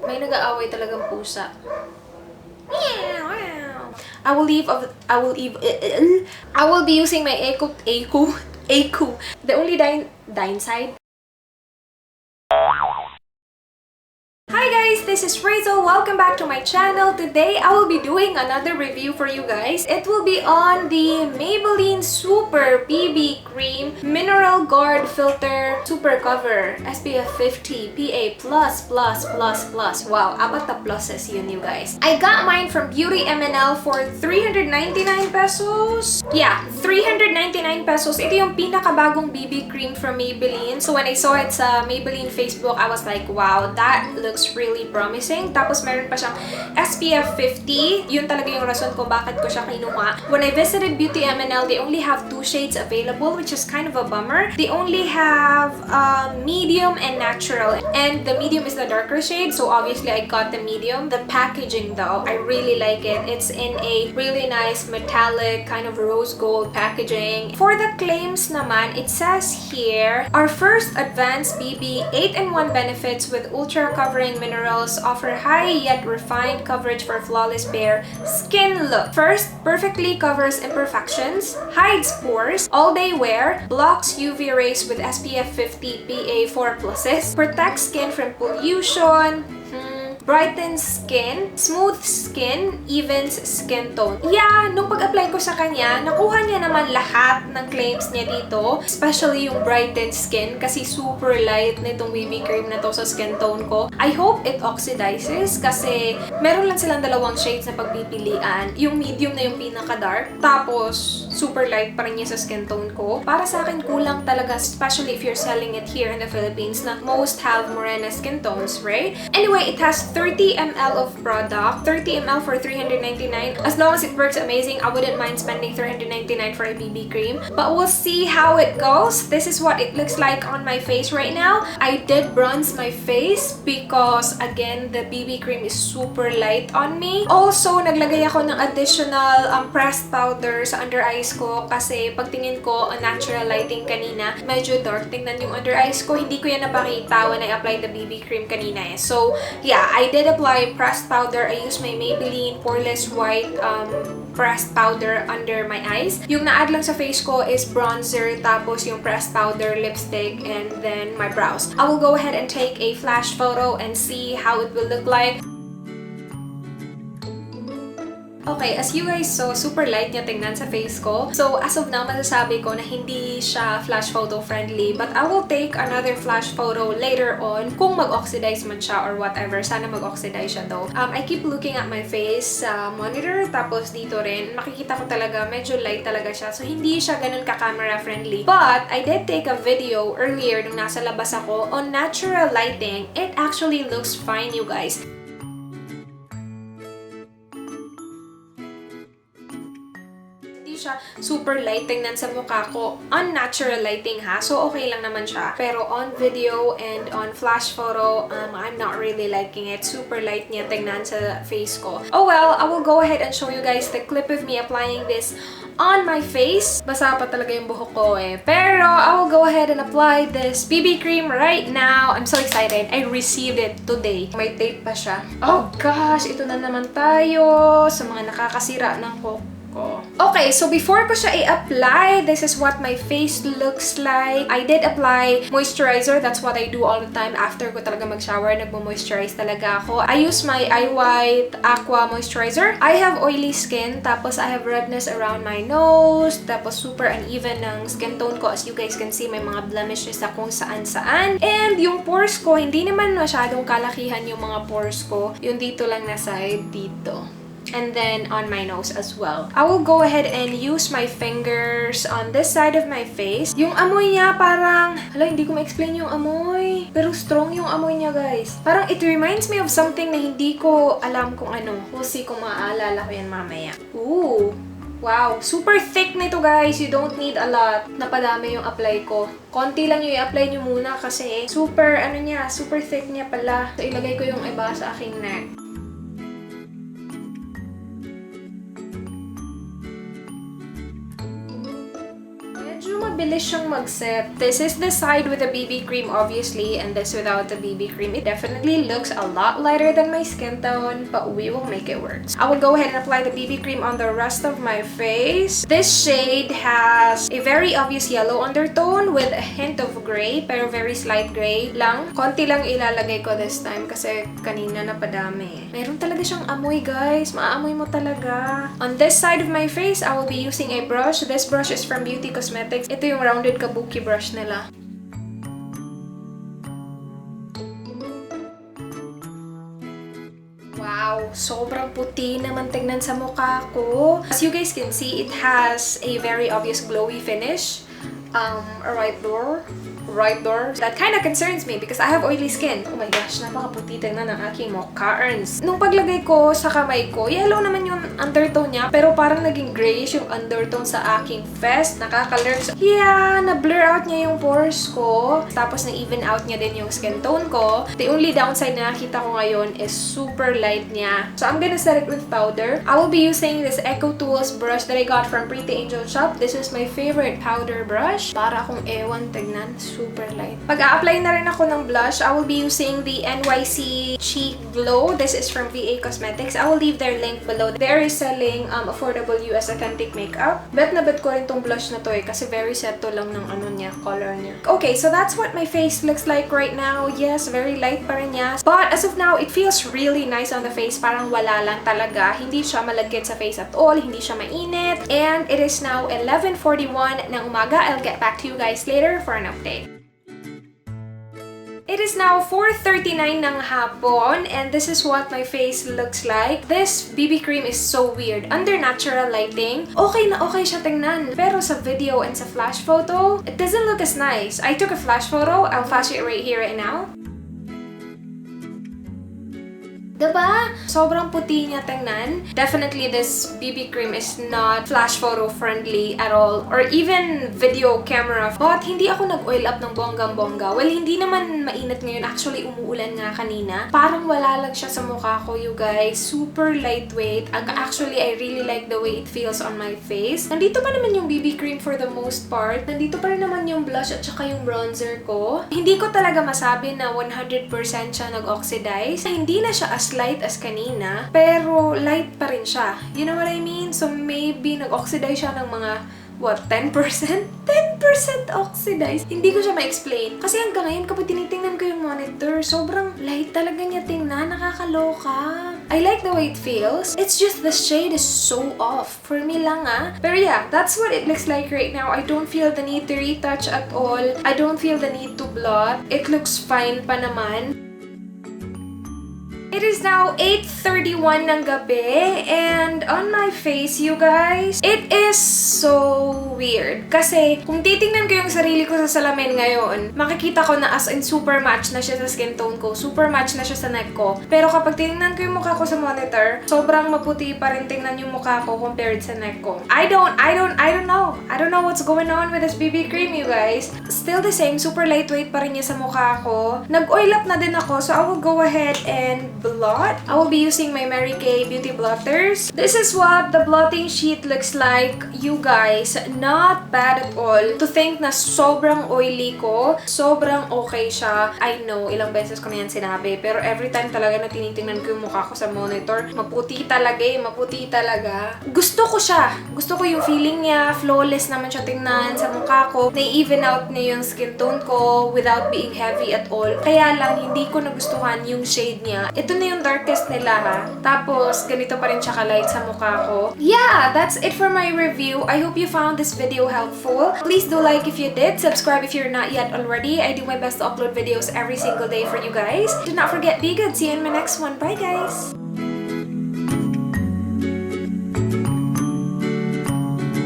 May nag-aaway talagang pusa. I will be using my Eco. The only downside. Hi guys, this is Rhaze. Welcome back to my channel. Today, I will be doing another review for you guys. It will be on the Maybelline Super BB Cream Mineral Guard Filter Super Cover SPF 50 PA+++++. Wow, apat na pluses yun, you guys. I got mine from Beauty MNL for 399 pesos. Yeah, 399 pesos. Ito yung pinakabagong BB cream from Maybelline. So when I saw it sa Maybelline Facebook, I was like, wow, that looks really promising. Tapos meron pa siyang SPF 50. Yun talaga yung rason kung bakit ko siya kinuha. When I visited Beauty MNL, they only have 2 shades available, which is kind of a bummer. They only have medium and natural. And the medium is the darker shade, so obviously I got the medium. The packaging though, I really like it. It's in a really nice metallic kind of rose gold packaging. For the claims naman, it says here, our first advanced BB 8-in-1 benefits with ultra covering minerals offer high yet refined coverage for flawless bare skin look. First, perfectly covers imperfections, hides pores, all-day wear, blocks UV rays with SPF 50 PA++, protects skin from pollution, brightens skin, smooth skin, evens skin tone. Yeah, nung pag-apply ko sa kanya, nakuha niya naman lahat ng claims niya dito. Especially yung brightened skin kasi super light nitong BB cream na to sa skin tone ko. I hope it oxidizes kasi meron lang silang dalawang shades na pagpipilian. Yung medium na yung pinaka-dark, tapos super light pa rin niya sa skin tone ko. Para sa akin, kulang talaga, especially if you're selling it here in the Philippines na most have morena skin tones, right? Anyway, it has 30 ml of product, 30 ml for 399. As long as it works amazing, I wouldn't mind spending 399 for a BB cream. But we'll see how it goes. This is what it looks like on my face right now. I did bronze my face because, again, the BB cream is super light on me. Also, naglagay ako ng additional pressed powder sa under eyes ko kasi pagtingin ko on natural lighting kanina, medyo dark tingnan yung under eyes ko. Hindi ko yan napakita when I applied the BB cream kanina eh. So, yeah, I did apply pressed powder. I used my Maybelline Poreless White pressed powder under my eyes. Yung na-add lang sa face ko is bronzer, tapos yung pressed powder, lipstick, and then my brows. I will go ahead and take a flash photo and see how it will look like. Okay, as you guys saw, super light niya tingnan sa face ko. So, as of now, masasabi ko na hindi siya flash photo friendly. But I will take another flash photo later on kung mag-oxidize man siya or whatever. Sana mag-oxidize siya though. I keep looking at my face sa monitor. Tapos dito rin, makikita ko talaga medyo light talaga siya. So, hindi siya ganun ka-camera friendly. But, I did take a video earlier nung nasa labas ako on natural lighting. It actually looks fine, you guys. Siya super light tingnan sa mukha ko on natural lighting ha, so okay lang naman siya, pero on video and on flash photo I'm not really liking it. Super light niya tingnan sa face ko. Oh well, I will go ahead and show you guys the clip of me applying this on my face. Basa pa talaga yung buhok ko eh, pero I will go ahead and apply this BB cream right now. I'm so excited. I received it today. May tape pa siya. Oh gosh, ito na naman tayo sa mga nakakasira ng buhok. Okay, so before ko siya i-apply, this is what my face looks like. I did apply moisturizer. That's what I do all the time. After ko talaga mag-shower, nagmo-moisturize talaga ako. I use my Eye White Aqua Moisturizer. I have oily skin, tapos I have redness around my nose, tapos super uneven ng skin tone ko. As you guys can see, may mga blemishes sa kung saan-saan. And yung pores ko, hindi naman masyadong kalakihan yung mga pores ko. Yung dito lang na side, dito. And then on my nose as well. I will go ahead and use my fingers on this side of my face. Yung amoy niya parang, hala, hindi ko ma-explain yung amoy. Pero strong yung amoy niya, guys. Parang it reminds me of something na hindi ko alam kung ano. We'll see kung maaalala ko yan mamaya. Ooh! Wow! Super thick nito, guys. You don't need a lot. Napadami yung apply ko. Konti lang yung i-apply nyo muna kasi super, ano niya, super thick niya pala. So, ilagay ko yung iba sa aking neck. mabilis siyang mag-set. This is the side with the BB cream obviously, and this without the BB cream. It definitely looks a lot lighter than my skin tone, but we will make it work. I will go ahead and apply the BB cream on the rest of my face. This shade has a very obvious yellow undertone with a hint of gray, pero very slight gray lang. Konti lang ilalagay ko this time kasi kanina napadami. Meron talaga siyang amoy, guys. Maaamoy mo talaga. On this side of my face, I will be using a brush. This brush is from Beauty Cosmetics. Ito yung rounded kabuki brush nila. Wow! Sobrang puti naman tignan sa mukha ko. As you guys can see, it has a very obvious glowy finish. Right door. That kind of concerns me because I have oily skin. Oh my gosh, napakaputi tingnan ng aking mukha earns. Nung paglagay ko sa kamay ko, yellow naman yung undertone niya, pero parang naging grayish yung undertone sa aking face. Nakaka-lurk. Yeah, na-blur out niya yung pores ko. Tapos na-even out niya din yung skin tone ko. The only downside na nakita ko ngayon is super light niya. So I'm gonna set it with powder. I will be using this Eco Tools brush that I got from Pretty Angel Shop. This is my favorite powder brush. Para akong ewan, tignan. Super light. Pag-a-apply na rin ako ng blush, I will be using the NYC Cheek Glow. This is from VA Cosmetics. I will leave their link below. They're selling affordable US authentic makeup. Bet na bet ko rin tong blush na to kasi very setto lang ng ano niya, color niya. Okay, so that's what my face looks like right now. Yes, very light pa rin niya. But as of now, it feels really nice on the face. Parang wala lang talaga. Hindi siya malagkit sa face at all. Hindi siya mainit. And it is now 11:41 ng umaga. I'll get back to you guys later for an update. It is now 4:39 ng hapon, and this is what my face looks like. This BB cream is so weird. Under natural lighting, okay na okay siya tingnan. Pero sa video and sa flash photo, it doesn't look as nice. I took a flash photo. I'll flash it right here, right now. Diba? Sobrang puti niya tingnan. Definitely, this BB cream is not flash photo friendly at all. Or even video camera. But hindi ako nag-oil up ng bonggang-bongga. Well, hindi naman mainit ngayon. Actually, umuulan nga kanina. Parang wala lang siya sa mukha ko, you guys. Super lightweight. Actually, I really like the way it feels on my face. Nandito pa naman yung BB cream for the most part. Nandito pa rin naman yung blush at saka yung bronzer ko. Hindi ko talaga masabi na 100% siya nag-oxidize. Hindi na siya as light as kanina, pero light pa rin siya. You know what I mean? So maybe nag-oxidize siya ng mga, what, 10%? 10% oxidized. Hindi ko siya ma-explain. Kasi hanggang ngayon, kapag tinitingnan ko yung monitor, sobrang light talaga niya tingnan. Nakakaloka. I like the way it feels. It's just the shade is so off. For me lang Pero yeah, that's what it looks like right now. I don't feel the need to retouch at all. I don't feel the need to blot. It looks fine pa naman. It is now 8:31 ng gabi, and on my face, you guys, it is so weird. Kasi, kung titingnan ko yung sarili ko sa salamin ngayon, makikita ko na as in super match na siya sa skin tone ko, super match na siya sa neck ko. Pero kapag tinignan ko yung mukha ko sa monitor, sobrang maputi pa rin tingnan yung mukha ko compared sa neck ko. I don't know. I don't know what's going on with this BB cream, you guys. Still the same, super lightweight pa rin niya sa mukha ko. Nag-oil up na din ako, so I will go ahead and blot. I will be using my Mary Kay Beauty Blotters. This is what the blotting sheet looks like, you guys. Not bad at all. To think na sobrang oily ko, sobrang okay siya. I know, ilang beses ko na yan sinabi, pero every time talaga na tinitingnan ko yung mukha ko sa monitor, maputi talaga maputi talaga. Gusto ko siya. Gusto ko yung feeling niya, flawless naman siya tingnan sa mukha ko. Na-even out niya yung skin tone ko without being heavy at all. Kaya lang, hindi ko nagustuhan yung shade niya. Ito na yung darkest nila Tapos, ganito pa rin siya ka-light sa mukha ko. Yeah, that's it for my review. I hope you found this video helpful. Please do like if you did. Subscribe if you're not yet already. I do my best to upload videos every single day for you guys. Do not forget, be good. See you in my next one. Bye, guys!